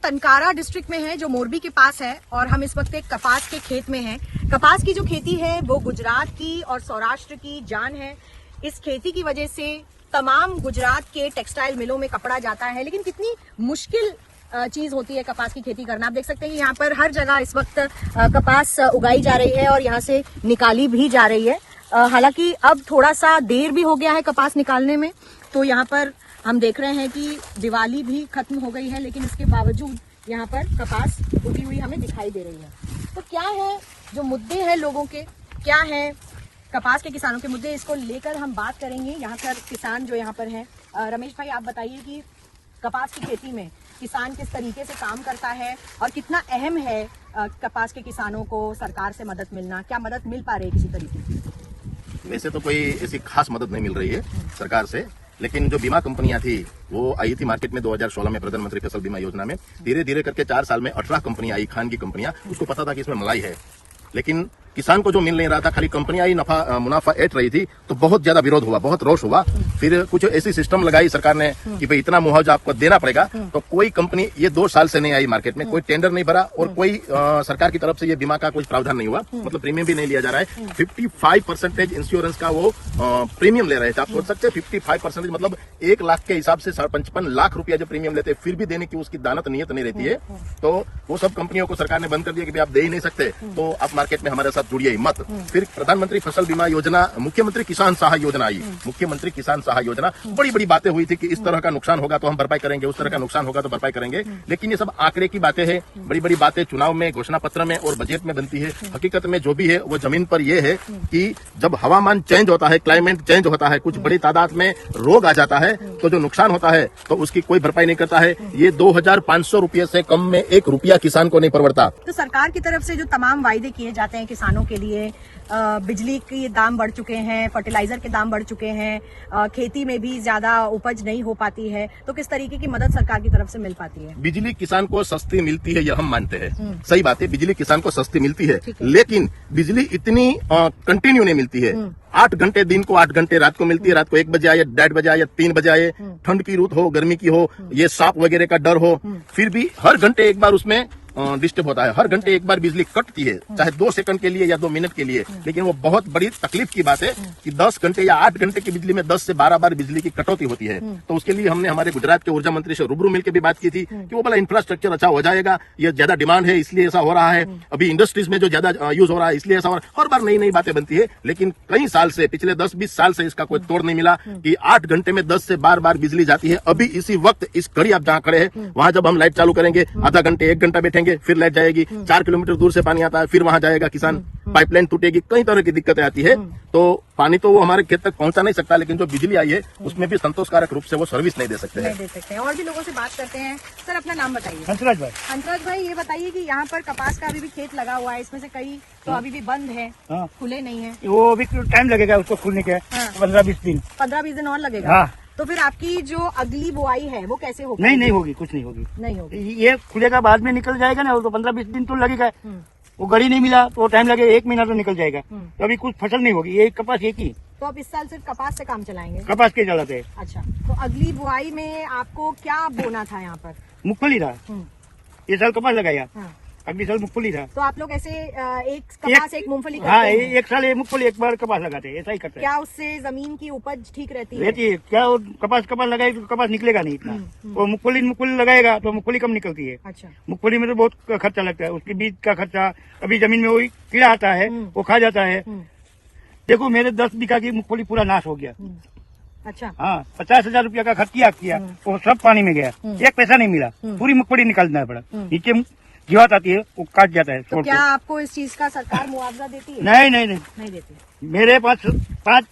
तनकारा district में है, जो मोरबी के पास है, और हम इस वक्त एक कपास के खेत में हैं। कपास की जो खेती है वो गुजरात की और सौराष्ट्र की जान है। इस खेती की वजह से तमाम गुजरात के टेक्सटाइल मिलों में कपड़ा जाता है, लेकिन कितनी मुश्किल चीज होती है कपास की खेती करना। आप देख सकते हैं कि यहाँ पर हर जगह इस वक्त कपास उगाई जा रही है और यहाँ से निकाली भी जा रही है। हालांकि अब थोड़ा सा देर भी हो गया है कपास निकालने में, तो यहाँ पर हम देख रहे हैं कि दिवाली भी खत्म हो गई है, लेकिन इसके बावजूद यहाँ पर कपास उगी हुई हमें दिखाई दे रही है। तो क्या है जो मुद्दे हैं लोगों के, क्या है कपास के किसानों के मुद्दे, इसको लेकर हम बात करेंगे। यहाँ पर किसान जो यहाँ पर हैं, रमेश भाई आप बताइए कि कपास की खेती में किसान किस तरीके से काम करता है और कितना अहम है कपास के किसानों को सरकार से मदद मिलना, क्या मदद मिल पा रही है किसी तरीके की? वैसे तो कोई ऐसी खास मदद नहीं मिल रही है सरकार से, लेकिन जो बीमा कंपनियां थी वो आई थी मार्केट में 2016 में प्रधानमंत्री फसल बीमा योजना में। धीरे धीरे करके 4 साल में 18 कंपनियां आई, खान की कंपनियां। उसको पता था कि इसमें मलाई है, लेकिन किसान को जो मिल नहीं रहा था, खाली कंपनियां ही मुनाफा ऐंठ रही थी, तो बहुत ज्यादा विरोध हुआ, बहुत रोष हुआ। फिर कुछ ऐसी सिस्टम लगाई सरकार ने कि भाई इतना मुआवजा आपको देना पड़ेगा। तो कोई कंपनी ये 2 साल से नहीं आई मार्केट में, कोई टेंडर नहीं भरा और कोई सरकार की तरफ से ये बीमा का कोई प्रावधान नहीं हुआ, मतलब प्रीमियम भी नहीं लिया जा रहा है। 55% इंश्योरेंस का वो प्रीमियम ले रहे थे। आप सोच सकते हैं 55% मतलब 1 लाख के हिसाब से 55 लाख रुपया जब प्रीमियम लेते, फिर भी देने की उसकी दानत नियत नहीं रहती है। तो वो सब कंपनियों को सरकार ने बंद कर दिया कि भाई आप दे ही नहीं सकते, तो आप मार्केट में हमारे साथ जुड़िए ही मत। फिर प्रधानमंत्री फसल बीमा योजना, मुख्यमंत्री किसान सहाय योजना आई। मुख्यमंत्री किसान सहाय योजना, बड़ी बड़ी बातें हुई थी कि इस तरह का नुकसान होगा तो हम भरपाई करेंगे, उस तरह का नुकसान होगा तो भरपाई करेंगे, लेकिन ये सब आंकड़े की बातें हैं। बड़ी बड़ी बातें चुनाव में, घोषणा पत्र में और बजट में बनती है। हकीकत में जो भी है वो जमीन पर यह है कि जब हवामान चेंज होता है, क्लाइमेट चेंज होता है, कुछ बड़ी तादाद में रोग आ जाता है, तो जो नुकसान होता है तो उसकी कोई भरपाई नहीं करता है। ये 2500 रुपये से कम में 1 रुपया किसान को नहीं परवड़ता। तो सरकार की तरफ से जो तमाम वायदे किए जाते हैं किसानों के लिए, बिजली के दाम बढ़ चुके हैं, फर्टिलाइजर के दाम बढ़ चुके हैं, खेती में भी ज्यादा उपज नहीं हो पाती है, तो किस तरीके की मदद सरकार की तरफ से मिल पाती है? बिजली किसान को सस्ती मिलती है, यह हम मानते हैं, सही बात है, बिजली किसान को सस्ती मिलती है, लेकिन बिजली इतनी कंटिन्यू नहीं मिलती है। 8 घंटे दिन को, 8 घंटे रात को मिलती है। रात को 1 बजे आए, 1:30 बजे आए, 3 बजे आए, ठंड की रुत हो, गर्मी की हो, ये सांप वगैरह का डर हो, फिर भी हर घंटे एक बार उसमें डिस्टर्ब होता है। हर घंटे एक बार बिजली कटती है, चाहे 2 सेकंड के लिए या 2 मिनट के लिए, लेकिन वो बहुत बड़ी तकलीफ की बात है कि 10 घंटे या 8 घंटे की बिजली में 10 से 12 बार बिजली की कटौती होती है। तो उसके लिए हमने हमारे गुजरात के ऊर्जा मंत्री से रूबरू मिलकर भी बात की थी कि वो बोला इंफ्रास्ट्रक्चर अच्छा हो जाएगा, ये ज्यादा डिमांड है इसलिए ऐसा हो रहा है, अभी इंडस्ट्रीज में जो ज्यादा यूज हो रहा है इसलिए ऐसा हो रहा है। हर बार नई नई बातें बनती है, लेकिन कई साल से, पिछले 10-20 साल से इसका कोई तोड़ नहीं मिला कि 8 घंटे में 10 से 12 बार बिजली जाती है। अभी इसी वक्त इस घड़ी आप जहाँ खड़े हैं वहां जब हम लाइट चालू करेंगे, आधा घंटे 1 घंटा बैठेंगे, फिर लाइट जाएगी, 4 किलोमीटर दूर से पानी आता है, फिर वहां जाएगा किसान, पाइपलाइन टूटेगी, कई तरह की दिक्कतें आती है। तो पानी तो वो हमारे खेत तक पहुंचा नहीं सकता, लेकिन जो बिजली आई है उसमें भी संतोषकारक रूप से वो सर्विस नहीं दे सकते हैं। और भी लोगों से बात करते हैं। सर अपना नाम बताइए। हंसराज भाई। हंसराज भाई, ये बताइए कि यहाँ पर कपास का अभी भी खेत लगा हुआ है, इसमें से कई तो अभी भी बंद है, खुले नहीं है। वो अभी टाइम लगेगा उसको खुलने के, 15-20 दिन। 15-20 दिन और लगेगा। तो फिर आपकी जो अगली बुआई है वो कैसे होगी? नहीं होगी, कुछ नहीं होगी, नहीं होगी। ये खुलेगा बाद में निकल जाएगा ना, तो 15-20 दिन तो लगेगा। वो गड़ी नहीं मिला तो टाइम लगेगा, 1 महीना तो निकल जाएगा। तो अभी कुछ फसल नहीं होगी, ये कपास एक ही। तो आप इस साल सिर्फ कपास से काम चलाएंगे? कपास के चलाते हैं। अच्छा, तो अगली बुआई में आपको क्या बोना था यहाँ पर? मूंगफली था, ये साल कपास लगाया, अगली साल मूंगफली था। तो आप लोग ऐसे एक कपास एक मूंगफली करते हाँ, हैं? एक साल मूंगफली, एक बार कपास लगाते हैं, ऐसा ही करते हैं। क्या उससे जमीन की उपज ठीक रहती है? रहती है क्या? कपास लगाए तो कपास निकलेगा नहीं इतना। वो मूंगफली लगाएगा तो मूंगफली कम निकलती है। अच्छा, मूंगफली में तो बहुत खर्चा लगता है, उसके बीज का खर्चा, अभी जमीन में वही कीड़ा आता है वो खा जाता है। देखो मेरे 10 बीघा की मूंगफली पूरा नाश हो गया। अच्छा, हाँ, 50,000 रुपया का खर्चा किया, वो सब पानी में गया, 1 पैसा नहीं मिला, पूरी मूंगफली निकालना पड़ा। नीचे जीवात आती है, वो काट जाता है। तो क्या आपको इस चीज का सरकार मुआवजा देती है? नहीं नहीं देती। मेरे पास 5